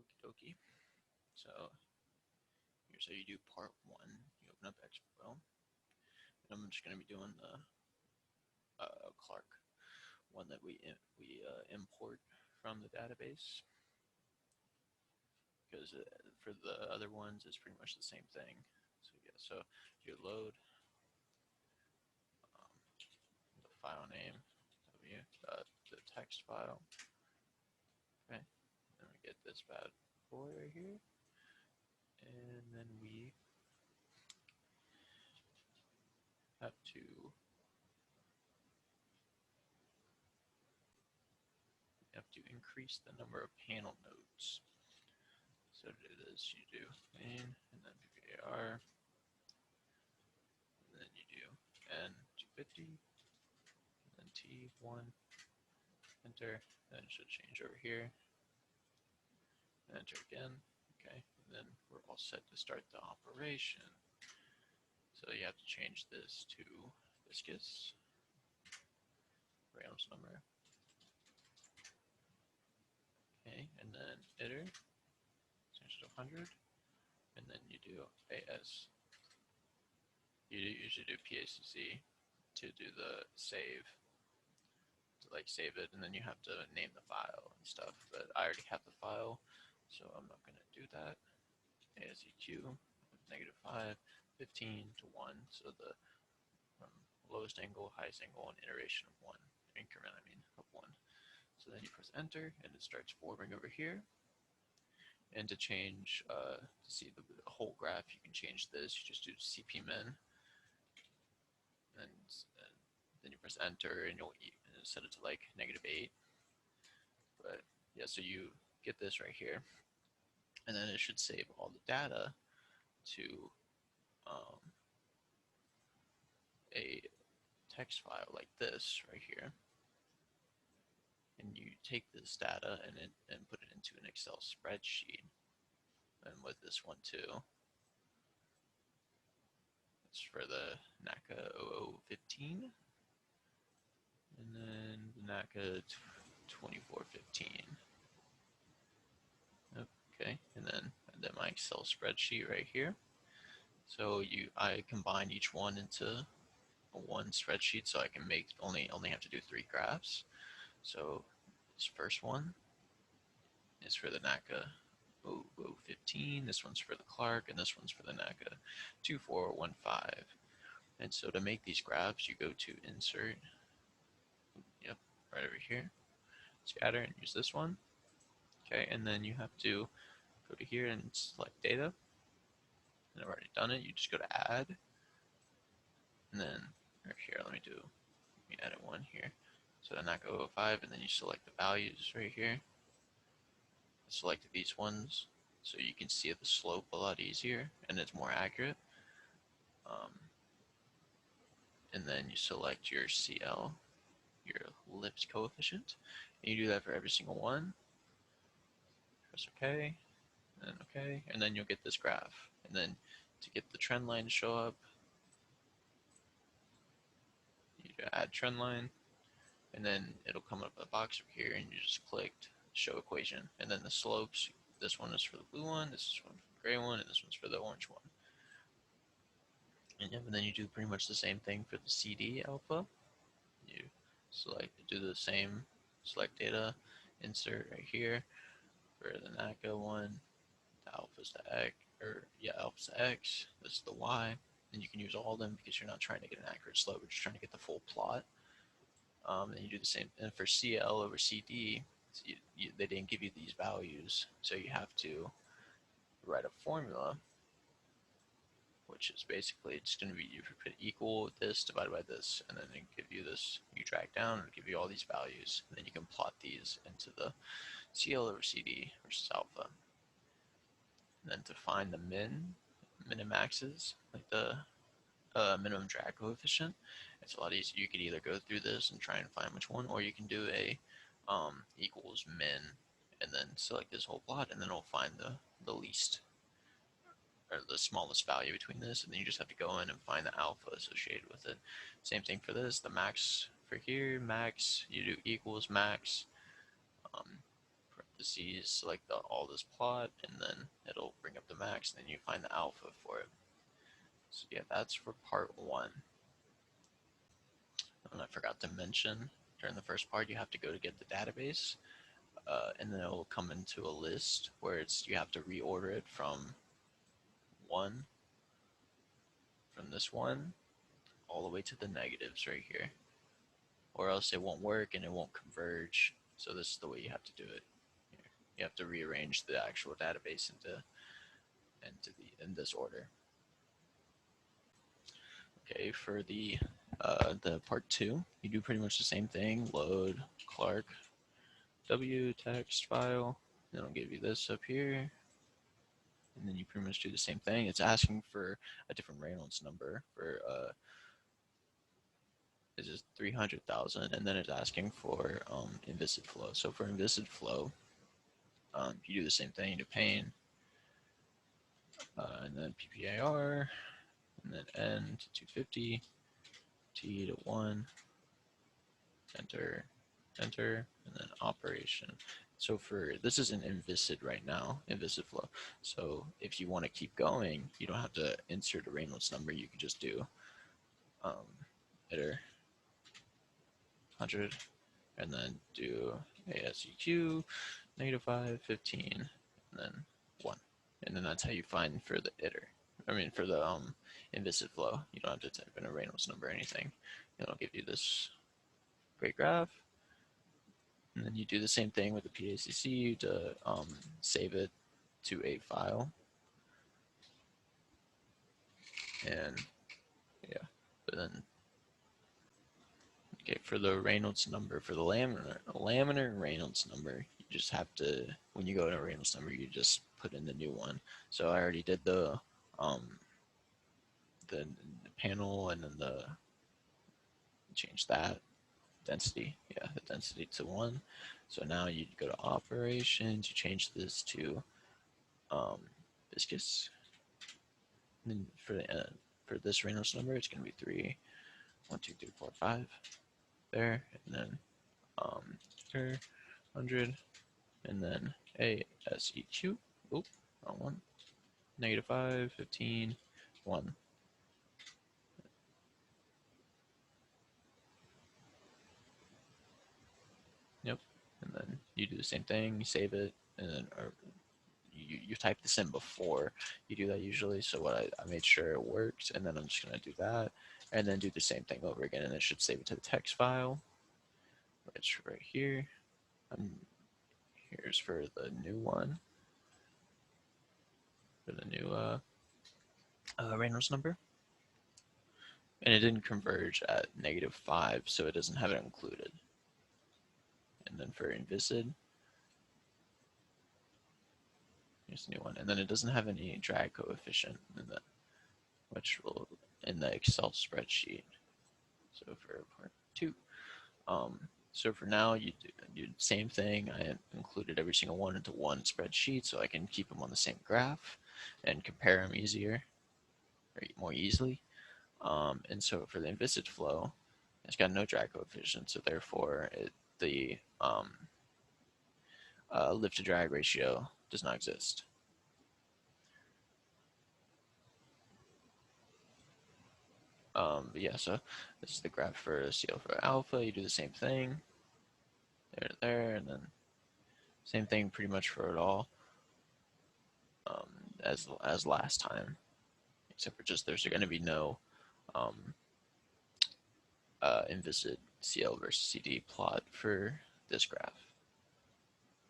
Okie dokie. So here's how you do part one. You open up xfoil, and I'm just going to be doing the Clark one that we import from the database, because for the other ones it's pretty much the same thing. So yeah, so you load the file name w the text file. Okay, then we get this bad boy right here, and then we have to increase the number of panel nodes. So to do this, you do main and then var, and then you do n250, and then t1, enter, then it should change over here, enter again. Okay, and then we're all set to start the operation. So you have to change this to viscous, Reynolds number. Okay, and then iter, change it to 100, and then you do AS. You usually do PACC to do the save, to like save it, and then you have to name the file and stuff, but I already have the file, so I'm not going to do that. ASEQ, -5, 15 to 1, so the lowest angle, highest angle, and iteration of 1, increment, I mean, of 1. So then you press enter, and it starts forming over here. And to change, to see the whole graph, you can change this. You just do cpmin, and then you press enter, and you'll set it to like -8. But yeah, so you get this right here, and then it should save all the data to a text file like this right here. And you take this data and put it into an Excel spreadsheet. And with this one too, it's for the NACA 0015, and then the NACA 2415. Okay, and then my Excel spreadsheet right here. So I combine each one into one spreadsheet, so I can make only have to do 3 graphs. So this first one is for the NACA 0015, this one's for the Clark, and this one's for the NACA 2415. And so to make these graphs, you go to insert, yep, right over here, scatter, and use this one. Okay, and then you have to go to here and select data. And I've already done it. You just go to add, and then right here, let me edit one here. So the NACA 005, and then you select the values right here. I selected these ones so you can see the slope a lot easier and it's more accurate. And then you select your CL, your ellipse coefficient, and you do that for every single one. Press OK, and OK, and then you'll get this graph. And then to get the trend line to show up, you add trend line, and then it'll come up a box over here, and you just clicked show equation. And then the slopes, this one is for the blue one, this is one for the gray one, and this one's for the orange one. And then you do pretty much the same thing for the CD alpha. You do the same, select data, insert right here for the NACA one. The alpha's the X, alpha's the X. This is the Y, and you can use all of them because you're not trying to get an accurate slope. You're just trying to get the full plot. And you do the same. And for CL over CD, they didn't give you these values, so you have to write a formula, which is basically just going to be you put equal this divided by this, and then it give you this. You drag down and give you all these values, and then you can plot these into the CL over CD versus alpha. And then to find the min and maxes, like the minimum drag coefficient, it's a lot easier. You could either go through this and try and find which one, or you can do a equals min, and then select this whole plot, and then it'll find the least or the smallest value between this, and then you just have to go in and find the alpha associated with it. Same thing for this, the max for here, max, you do equals max, parentheses, select all this plot, and then it'll bring up the max, and then you find the alpha for it. So yeah, that's for part one. And I forgot to mention, during the first part, you have to go to get the database, and then it will come into a list where you have to reorder it from one, from this one, all the way to the negatives right here, or else it won't work and it won't converge. So this is the way you have to do it. You have to rearrange the actual database in this order. Okay, for the part two, you do pretty much the same thing. Load Clark W text file. Then it'll give you this up here, and then you pretty much do the same thing. It's asking for a different Reynolds number for this is 300,000, and then it's asking for inviscid flow. So for inviscid flow, you do the same thing. You do pane, and then PPAR, and then N to 250, T to 1, enter, enter, and then operation. So for this is an inviscid right now, inviscid flow. So if you want to keep going, you don't have to insert a Reynolds number. You can just do iter 100, and then do ASEQ -5, 15, and then 1. And then that's how you find for the iter. I mean, for the inviscid flow, you don't have to type in a Reynolds number or anything. It'll give you this great graph. And then you do the same thing with the PACC to save it to a file. And yeah, but then, okay, for the Reynolds number, for the laminar Reynolds number, you just have to, when you go to Reynolds number, you just put in the new one. So I already did the panel, and then change that density, yeah, the density to 1. So now you go to operations, you change this to viscous. And then for this Reynolds number, it's going to be 3, 1, 2, 3, 4, 5 there, and then 100, and then ASEQ. Oop, wrong one. -5, 15, 1. Yep. And then you do the same thing, you save it, and then you type this in before you do that usually. So what I made sure it worked, and then I'm just gonna do that, and then do the same thing over again, and it should save it to the text file, which right here. Here's for the new one, for the new Reynolds number, and it didn't converge at -5, so it doesn't have it included. And then for inviscid, here's the new one, and then it doesn't have any drag coefficient in the, which will in the Excel spreadsheet. So for part two, so for now you do the same thing. I included every single one into one spreadsheet so I can keep them on the same graph and compare them easier or more easily. And so for the inviscid flow, it's got no drag coefficient, so therefore the lift to drag ratio does not exist. But yeah, so this is the graph for CL for alpha. You do the same thing there to there, and then same thing pretty much for it all as last time, except for just there's going to be no inviscid CL versus CD plot for this graph.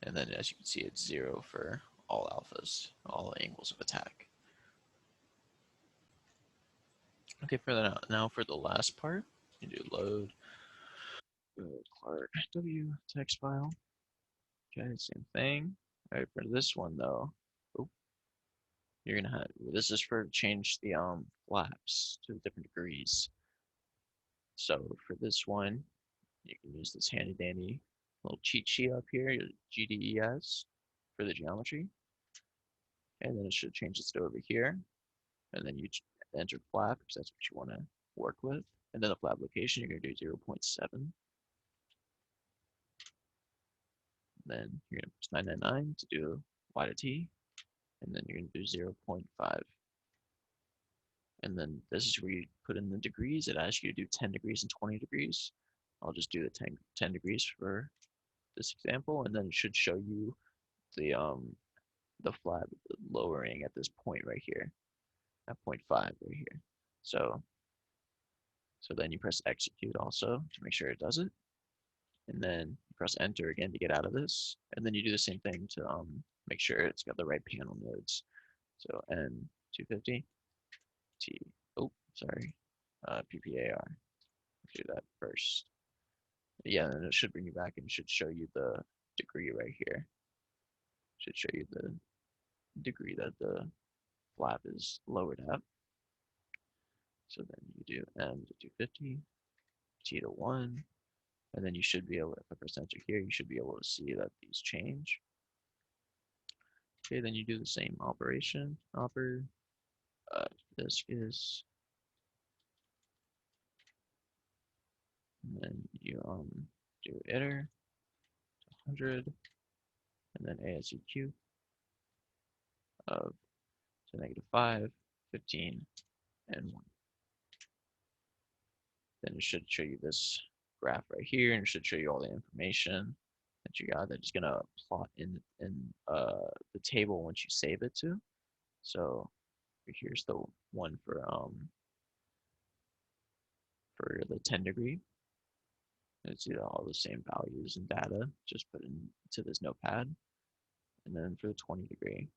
And then as you can see, it's 0 for all alphas, all angles of attack. Okay, for the now for the last part, you do load Clark W text file. Okay, same thing. All right, for this one though, oh, you're gonna have, this is for change the flaps to different degrees. So for this one, you can use this handy dandy little cheat sheet up here, GDES for the geometry, and then it should change this to over here, and then you enter flap because that's what you want to work with, and then the flap location you're gonna do 0.7. Then you're gonna press 999 to do y to t, and then you're gonna do 0.5. And then this is where you put in the degrees. It asks you to do 10 degrees and 20 degrees. I'll just do the 10 degrees for this example, and then it should show you the flag lowering at this point right here, at 0.5 right here. So then you press execute also to make sure it does it, and then you press enter again to get out of this, and then you do the same thing to make sure it's got the right panel nodes. So N250 T. Oh, sorry, PPAR. Do that first. Yeah, and it should bring you back and should show you the degree right here. Should show you the degree that the flap is lowered at. So then you do M to 250, T to 1, and then you should be able, if I press enter here, you should be able to see that these change. Okay, then you do the same operation, this is, and then you do iter to 100, and then ASEQ of to -5, 15, and 1. Then it should show you this graph right here, and it should show you all the information that you got. That's gonna plot in the table once you save it to. So here's the one for the 10 degree. It's all the same values and data, just put into this notepad. And then for the 20 degree,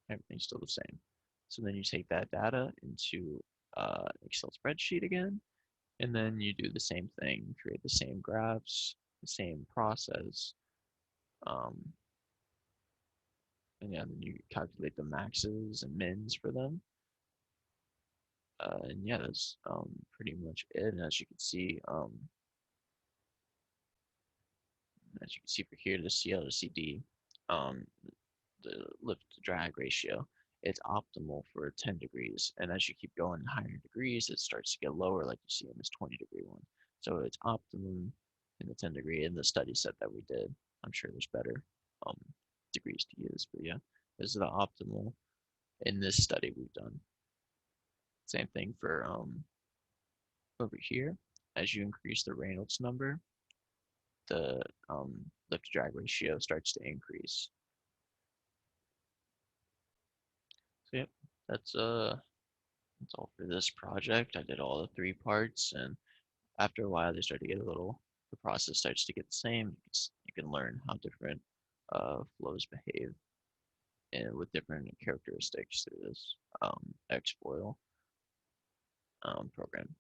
everything's still the same. So then you take that data into Excel spreadsheet again, and then you do the same thing, create the same graphs, the same process. And yeah, then you calculate the maxes and mins for them. And yeah, that's pretty much it. And as you can see, for here, the CL to CD, um, the lift to drag ratio, it's optimal for 10 degrees. And as you keep going higher degrees, it starts to get lower, like you see in this 20-degree one. So it's optimum in the 10 degree in the study set that we did. I'm sure there's better um, degrees to use, but yeah, this is the optimal in this study we've done. Same thing for over here. As you increase the Reynolds number, the lift to drag ratio starts to increase. So yep, that's all for this project. I did all the 3 parts, and after a while, they start to get the process starts to get the same. You can learn how different flows behave and with different characteristics through this xfoil program.